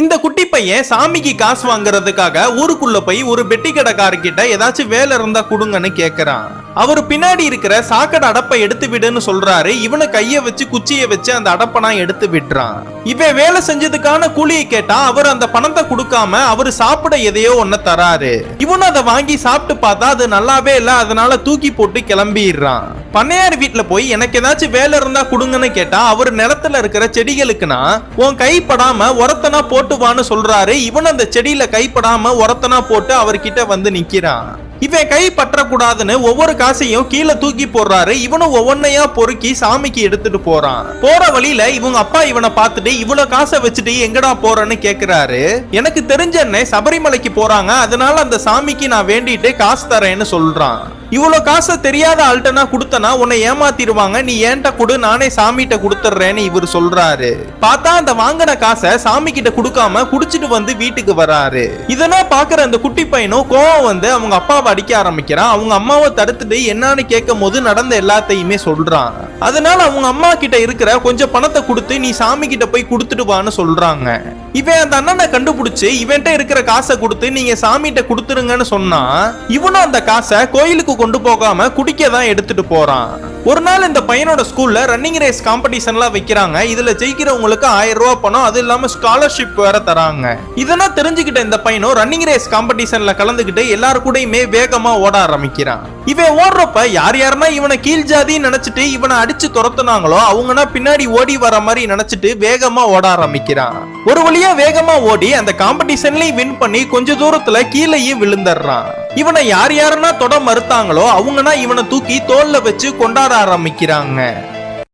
இந்த குட்டி பையன் சாமிக்கு காசு வாங்குறதுக்காக ஊருக்குள்ள போய் ஒரு பெட்டி கடைக்காரர்கிட்ட ஏதாச்சும் வேலை இருந்தா கொடுங்கன்னு கேக்குறான். அவரு பின்னாடி இருக்கிற சாக்கடை அடப்பை எடுத்து விடுன்னு சொல்றாரு. இவனை கைய வச்சு குச்சியை வச்சு அந்த அடப்பனா எடுத்து விடுறான். இவன் வேலை செஞ்சதுக்கான கூலியை கேட்டா அவர் அந்த பணத்தை கொடுக்காம அவரு சாப்பிட எதையோ ஒன்ன தராரு. இவனும் அதை வாங்கி சாப்பிட்டு பார்த்தா அது நல்லாவே இல்ல. அதனால தூக்கி போட்டு கிளம்பிடுறான். பண்ணையார் வீட்டுல போய் எனக்கு ஏதாச்சும் வேலை இருந்தா கொடுங்கன்னு கேட்டா அவர் நிலத்துல இருக்கிற செடிகளுக்குனா உன் கை படாம உரத்தனா போட்டுவான்னு சொல்றாரு. இவன் அந்த செடியில கைப்படாம உரத்தனா போட்டு அவர்கிட்ட வந்து நிக்கிறான். இவன் கை பற்றக்கூடாதுன்னு ஒவ்வொரு காசையும் கீழே தூக்கி போடுறாரு. இவனும் ஒவ்வொன்னையா பொறுக்கி சாமிக்கு எடுத்துட்டு போறான். போற வழியில இவங்க அப்பா இவனை பார்த்துட்டு இவ்வளவு காசை வச்சுட்டு எங்கடா போறன்னு கேக்குறாரு. எனக்கு தெரிஞ்ச அண்ணன் சபரிமலைக்கு போறாங்க, அதனால அந்த சாமிக்கு நான் வேண்டிட்டு காசு தரேன்னு சொல்றான். இவ்வளவு காசை தெரியாத ஆள்கிட்ட கொடுத்தனா உன்னை ஏமாத்திடுவாங்க, நீ ஏன்ட்ட கொடு, நானே சாமிகிட்ட கொடுத்துறேன்னு இவர் சொல்றாரு. பார்த்தா அந்த வாங்கின காசை சாமி கிட்ட கொடுக்காம குடிச்சிட்டு வந்து வீட்டுக்கு வராரு. இதெல்லாம் பாக்குற அந்த குட்டி பையனும் கோவம் வந்து அவங்க அப்பாவை அடிக்க ஆரம்பிக்கிறான். அவங்க அம்மாவை தடுத்துட்டு என்னன்னு கேட்கும் போது நடந்த எல்லாத்தையுமே சொல்றான். அதனால அவங்க அம்மா கிட்ட இருக்கிற கொஞ்சம் பணத்தை கொடுத்து நீ சாமி கிட்ட போய் கொடுத்துட்டு வான்னு சொல்றாங்க. இவன் அந்த அண்ணனை கண்டுபிடிச்சு இவன்ட்ட இருக்கிற காசை கொடுத்து நீங்க சாமிகிட்ட கொடுத்துருங்கன்னு சொன்னா இவனும் அந்த காசை கோயிலுக்கு கொண்டு போகாம குடிக்க தான் எடுத்துட்டு போறான். ஒரு நாள் இந்த பையனோட ஸ்கூல்ல ரன்னிங் ரேஸ் காம்படிஷன்லாம் வைக்கிறாங்க. இதுல ஜெயிக்கிறவங்களுக்கு 1000 ரூபாய் பணம், அது இல்லாம ஸ்காலர்ஷிப் வேற தராங்க. இதெல்லாம் தெரிஞ்சுக்கிட்ட இந்த பையனும் ரன்னிங் ரேஸ் காம்படிஷன்ல கலந்துக்கிட்டு எல்லாரு கூடயுமே வேகமா ஓட ஆரம்பிக்கிறான். இவன் ஓடுறப்ப யார் யாருன்னா இவனை கீழ் ஜாதின்னு நினைச்சிட்டு இவனை அடிச்சு துரத்துனாங்களோ அவங்கன்னா பின்னாடி ஓடி வர மாதிரி நினைச்சிட்டு வேகமா ஓட ஆரம்பிக்கிறான். ஒரு வழியா வேகமா ஓடி அந்த காம்படிஷன்லயும் வின் பண்ணி கொஞ்ச தூரத்துல கீழேயும் விழுந்துடுறான். இவனை யார் யாருன்னா தொட மறுத்தாங்களோ அவங்கன்னா இவனை தூக்கி தோல்ல வச்சு கொண்டாட ஆரம்பிக்கிறாங்க.